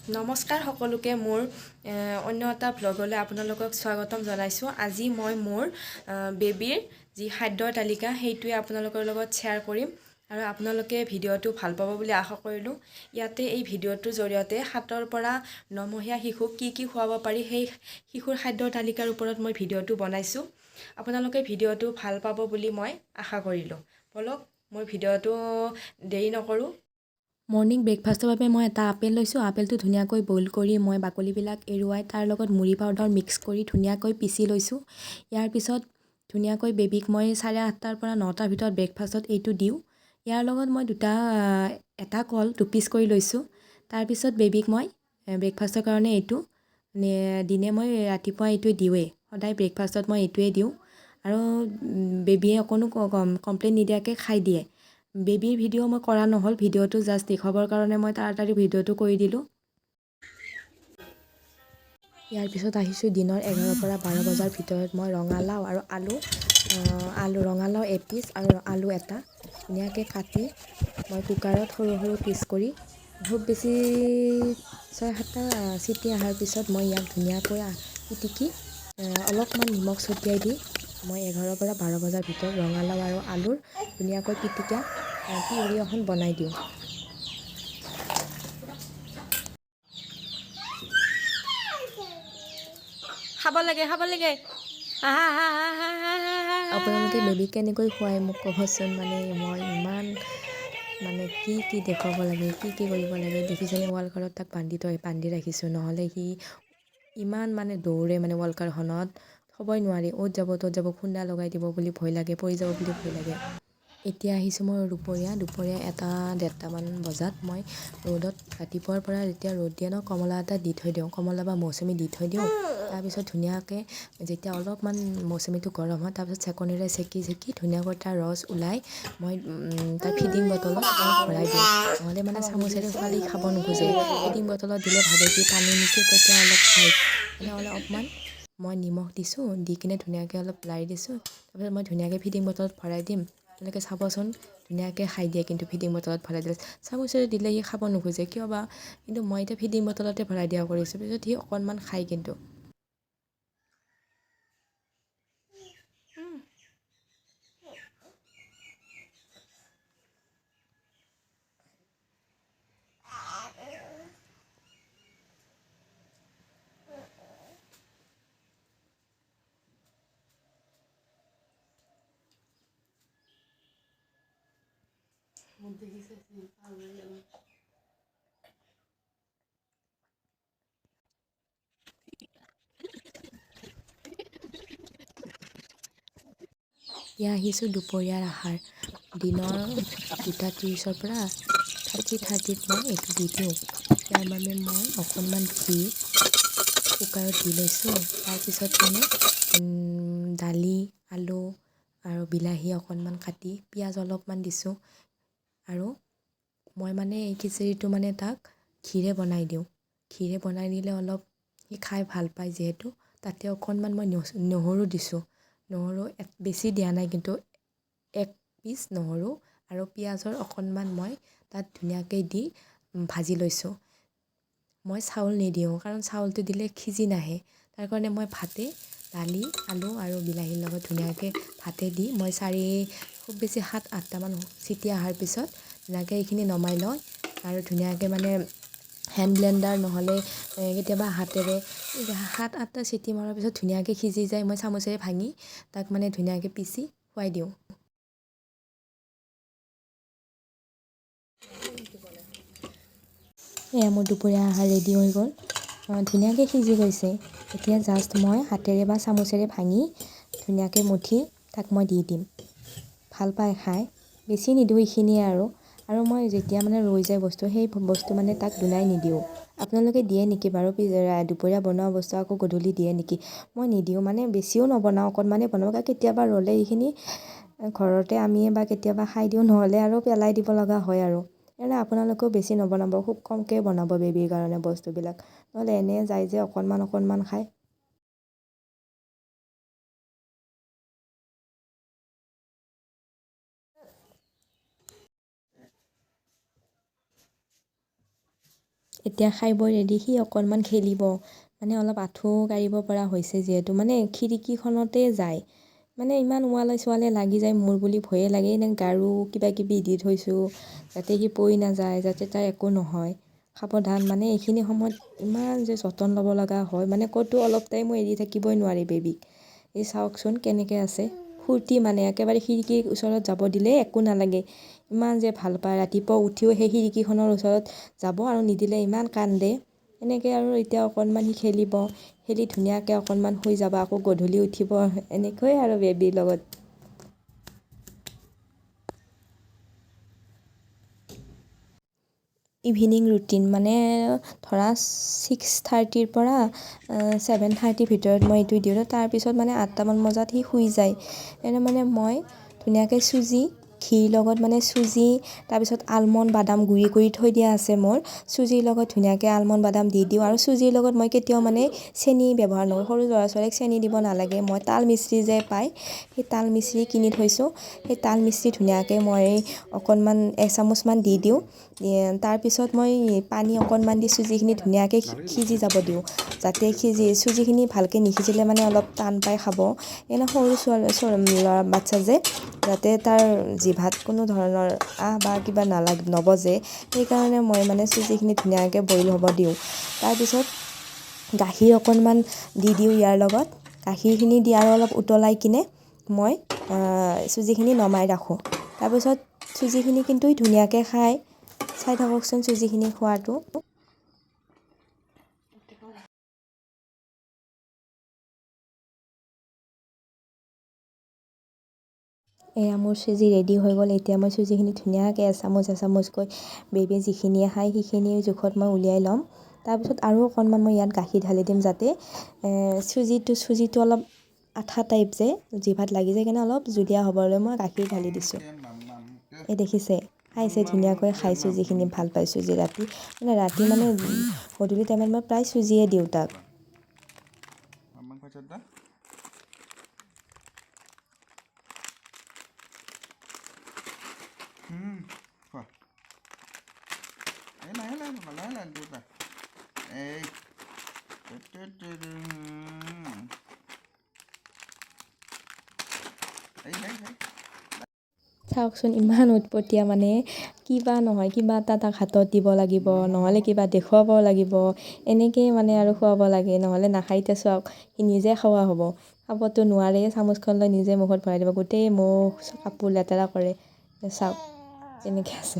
নমস্কাৰ সকলোকে মোৰ অন্য এটা ভ্লগলৈ আপোনালোকক স্বাগতম জনাইছোঁ। আজি মই মোৰ বেবীৰ যি খাদ্যৰ তালিকা সেইটোৱে আপোনালোকৰ লগত শ্বেয়াৰ কৰিম আৰু আপোনালোকে ভিডিঅ'টো ভাল পাব বুলি আশা কৰিলোঁ। ইয়াতে এই ভিডিঅ'টোৰ জৰিয়তে 7ৰ পৰা 9 মহীয়া শিশুক কি কি খুৱাব পাৰি সেই শিশুৰ খাদ্যৰ তালিকাৰ ওপৰত মই ভিডিঅ'টো বনাইছোঁ। আপোনালোকে ভিডিঅ'টো ভাল পাব বুলি মই আশা কৰিলোঁ। বলক মোৰ ভিডিঅ'টো দেৰি নকৰোঁ। মৰ্ণিং ব্ৰেকফাষ্টৰ বাবে মই এটা আপেল লৈছোঁ। আপেলটো ধুনীয়াকৈ বইল কৰি মই বাকলিবিলাক এৰুৱাই তাৰ লগত মুড়ি পাউডাৰ মিক্স কৰি ধুনীয়াকৈ পিচি লৈছোঁ। ইয়াৰ পিছত ধুনীয়াকৈ বেবীক মই 8:30 পৰা 9টাৰ ভিতৰত ব্ৰেকফাষ্টত এইটো দিওঁ। ইয়াৰ লগত মই এটা কল 2 পিচ কৰি লৈছোঁ। তাৰপিছত বেবীক মই ব্ৰেকফাষ্টৰ কাৰণে এইটো দিনে মই ৰাতিপুৱা এইটো দিওঁৱেই। সদায় ব্ৰেকফাষ্টত মই এইটোৱেই দিওঁ আৰু বেবীয়ে অকণো কমপ্লেইন নিদিয়াকৈ খাই দিয়ে। বেবীৰ ভিডিঅ' মই কৰা নহ'ল, ভিডিঅ'টো জাষ্ট দেখুৱাবৰ কাৰণে মই তাড়াতাড়ি ভিডিঅ'টো কৰি দিলোঁ। ইয়াৰ পিছত আহিছোঁ দিনৰ 11 পৰা 12 বজাৰ ভিতৰত মই ৰঙালাও আৰু ৰঙালাও এপিচ আৰু আলু এটা ধুনীয়াকৈ কাটি মই কুকাৰত সৰু সৰু পিচ কৰি খুব বেছি 6-7টা চিটি অহাৰ পিছত মই ইয়াক ধুনীয়াকৈ পিটিকি অলপমান নিমখ ছটিয়াই দি মই 11 পৰা 12 বজাৰ ভিতৰত ৰঙালাও আৰু আলুৰ ধুনীয়াকৈ পিটিকা পিউৰি এখন বনাই দিওঁ। খাব লাগে আপোনালোকে বেবীক কেনেকৈ খুৱাই মোক ক'বচোন। মই ইমান কি দেখুৱাব লাগে, কি কৰিব লাগে দেখিছেনে। ৱালকাৰত তাক বান্ধি ৰাখিছোঁ, নহ'লে সি ইমান দৌৰে ৱালকাৰখনত থ'বই নোৱাৰি। অ'ত যাব ত'ত যাব, খুন্দা লগাই দিব বুলি ভয় লাগে, পৰি যাব বুলি ভয় লাগে। এতিয়া আহিছোঁ মই দুপৰীয়া 1-1:30মান বজাত মই ৰ'দত ৰাতিপুৱাৰ পৰা যেতিয়া ৰ'দ দিয়ে ন, কমলা এটা দি থৈ দিওঁ, কমলা বা মৌচুমী দি থৈ দিওঁ। তাৰপিছত ধুনীয়াকৈ যেতিয়া অলপমান মৌচুমীটো গৰম হয় তাৰপিছত চেকনিৰে চেকি ধুনীয়াকৈ তাৰ ৰস ওলাই মই তাৰ ফিডিং বটলত ভৰাই দিওঁ। নহ'লে চামুচেৰে খোৱালে খাব নোখোজে। ফিডিং বটলত দিলে ভাবে কি পানী নেকি, তেতিয়া অলপ খাই অলপমান মই নিমখ দিছোঁ, দি কিনে ধুনীয়াকৈ অলপ লাৰি দিছোঁ। তাৰপিছত মই ধুনীয়াকৈ ফিডিং বটলত ভৰাই দিম। তেনেকৈ চাবচোন ধুনীয়াকৈ খাই দিয়ে। কিন্তু ফিডিং বটলত ভৰাই দিলে, চামুচেৰে দিলে সি খাব নোখোজে কিয় বা, কিন্তু মই এতিয়া ফিডিং বটলতে ভৰাই দিয়া কৰিছোঁ। পিছত সি অকণমান খায় কিন্তু। এতিয়া আহিছোঁ দুপৰীয়াৰ আহাৰ। দিনৰ 2:30 পৰা 3:30ত মই এইটো দি দিওঁ। ইয়াৰ বাবে মই অকণমান ঘি কুকাৰত দি লৈছোঁ। তাৰপিছত দালি, আলু আৰু বিলাহী অকণমান কাটি, পিঁয়াজ অলপমান দিছোঁ আৰু মই এই খিচিৰিটো তাক ঘিৰে বনাই দিওঁ। ঘিৰে বনাই দিলে অলপ সি খাই ভাল পায় যিহেতু, তাতে অকণমান মই নহৰু দিছোঁ। নহৰু বেছি দিয়া নাই, কিন্তু 1 পিচ নহৰু আৰু পিঁয়াজৰ অকণমান মই তাত ধুনীয়াকৈ দি ভাজি লৈছোঁ। মই চাউল নিদিওঁ, কাৰণ চাউলটো দিলে সিজি নাহে। তাৰ কাৰণে মই দালি, আলু আৰু বিলাহীৰ লগত ধুনীয়াকৈ ভাতে দি মই খুব বেছি 7-8টামান চিটি অহাৰ পিছত ধুনীয়াকৈ এইখিনি নমাই লওঁ আৰু ধুনীয়াকৈ হেণ্ড ব্লেণ্ডাৰ নহ'লে কেতিয়াবা হাতেৰে 7-8টা চিটি মৰাৰ পিছত ধুনীয়াকৈ সিজি যায়। মই চামুচেৰে ভাঙি তাক ধুনীয়াকৈ পিচি খুৱাই দিওঁ। এয়া মোৰ দুপৰীয়া আহাৰ ৰেডি হৈ গ'ল। ধুনীয়াকৈ সিজি গৈছে। এতিয়া জাষ্ট মই হাতেৰে বা চামুচেৰে ভাঙি ধুনীয়াকৈ মুঠি তাক মই দি দিম। ভাল পায় খাই, বেছি নিদিওঁ এইখিনিয়ে আৰু মই যেতিয়া ৰৈ যায় বস্তু, সেই বস্তু তাক দুনাই নিদিওঁ। আপোনালোকে দিয়ে নেকি বাৰু? দুপৰীয়া বনোৱা বস্তু আকৌ গধূলি দিয়ে নেকি? মই নিদিওঁ, বেছিও নবনাওঁ, অকণমানেই বনাওঁ। কেতিয়াবা ৰ'লে এইখিনি ঘৰতে আমিয়ে বা কেতিয়াবা খাই দিওঁ, নহ'লে আৰু পেলাই দিব লগা হয় আৰু। সেইকাৰণে আপোনালোকেও বেছি নবনাব, খুব কমকৈ বনাব বেবীৰ কাৰণে বস্তুবিলাক, নহ'লে এনেই যায় যে অকণমান খায়। এতিয়া খাই বৈ ৰেডি, সি অকণমান খেলিব মানে অলপ আঁঠু কাঢ়িব পৰা হৈছে যিহেতু মানে খিৰিকীখনতে যায় মানে ইমান ওৱালে চোৱালে লাগি যায় মোৰ বুলি ভয়ে লাগে এনে গাৰু কিবা কিবি দি থৈছোঁ যাতে সি পৰি নাযায় যাতে তাৰ একো নহয় সাৱধান মানে এইখিনি সময়ত ইমান যে যতন ল'ব লগা হয় মানে ক'তো অলপ টাইমো এৰি থাকিবই নোৱাৰি বেবীক এই চাওকচোন কেনেকৈ আছে ফূৰ্তি মানে একেবাৰে খিৰিকীৰ ওচৰত যাব দিলে একো নালাগে ইমান যে ভাল পায় ৰাতিপুৱা উঠিও সেই খিৰিকীখনৰ ওচৰত যাব আৰু নিদিলে ইমান কান্দে এনেকৈ আৰু এতিয়া অকণমান সি খেলি ধুনীয়াকৈ অকণমান শুই যাব আকৌ গধূলি উঠিব এনেকৈয়ে আৰু বেবীৰ লগত ইভিনিং ৰুটিন মানে ধৰা 6:30ৰ পৰা 7:30 ভিতৰত মই এইটো দিওঁ তাৰপিছত মানে 8টামান বজাত সি শুই যায় এনে মানে মই ধুনীয়াকৈ চুজি ঘিৰ লগত মানে চুজি তাৰপিছত আলমণ্ড বাদাম গুড়ি কৰি থৈ দিয়া আছে মোৰ চুজিৰ লগত ধুনীয়াকৈ আলমণ্ড বাদাম দি দিওঁ আৰু চুজিৰ লগত মই কেতিয়াও মানে চেনি ব্যৱহাৰ নকৰোঁ সৰু ল'ৰা ছোৱালীক চেনি দিব নালাগে মই তাল মিচিৰি যে পায় সেই তাল মিচিৰি কিনি থৈছোঁ সেই তাল মিচিৰি ধুনীয়াকৈ মই অকণমান এচামুচমান দি দিওঁ তাৰপিছত মই পানী অকণমান দি চুজিখিনি ধুনীয়াকৈ সিজি যাব দিওঁ যাতে চুজিখিনি ভালকৈ নিসিজিলে মানে অলপ টান পাই খাব এনে সৰু ল'ৰা বাচ্ছা যে যাতে তাৰ জিভাত কোনো ধৰণৰ বা কিবা নবজে সেইকাৰণে মই মানে চুজিখিনি ধুনীয়াকৈ বইল হ'ব দিওঁ তাৰপিছত গাখীৰ অকণমান দি দিওঁ ইয়াৰ লগত গাখীৰখিনি দি আৰু অলপ উতলাই কিনে মই চুজিখিনি নমাই ৰাখোঁ তাৰপিছত চুজিখিনি কিন্তু ধুনীয়াকৈ খায় চাই থাককচোন চুজিখিনি খোৱাটো এয়া মোৰ চুজি ৰেডি হৈ গ'ল এতিয়া মই চুজিখিনি ধুনীয়াকৈ এচামুচকৈ বেবীয়ে যিখিনিয়ে খায় সেইখিনি জোখত মই উলিয়াই ল'ম তাৰপিছত আৰু অকণমান মই ইয়াত গাখীৰ ঢালি দিম যাতে চুজিটো অলপ আঠা টাইপ যে জিভাত লাগি যায় কিনে অলপ জুলীয়া হ'বলৈ মই গাখীৰ ঢালি দিছোঁ এই দেখিছে খাইছে ধুনীয়াকৈ খাই চুজিখিনি ভাল পাই চুজি ৰাতি মানে গধূলি টাইমত মই প্ৰায় চুজিয়ে দিওঁ তাক চাওকচোন ইমান উৎপতীয়া মানে কিবা নহয় কিবা এটা তাক হাতত দিব লাগিব নহ'লে কিবা দেখুৱাব লাগিব এনেকৈয়ে মানে আৰু খুৱাব লাগে নহ'লে নাখায় এতিয়া চাওক সি নিজে খোৱা হ'ব খাবতো নোৱাৰে চামুচখন লৈ নিজে মুখত ভৰাই দিব গোটেই মুখ কাপোৰ লেতেৰা কৰে চাওক কেনেকৈ আছে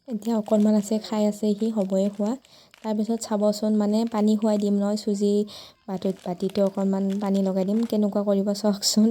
এতিয়া অকণমান আছে খাই আছে সি হ'বই খোৱা তাৰপিছত চাবচোন মানে পানী খুৱাই দিম নহয় চুজি বাতিটো অকণমান পানী লগাই দিম কেনেকুৱা কৰিব চাওকচোন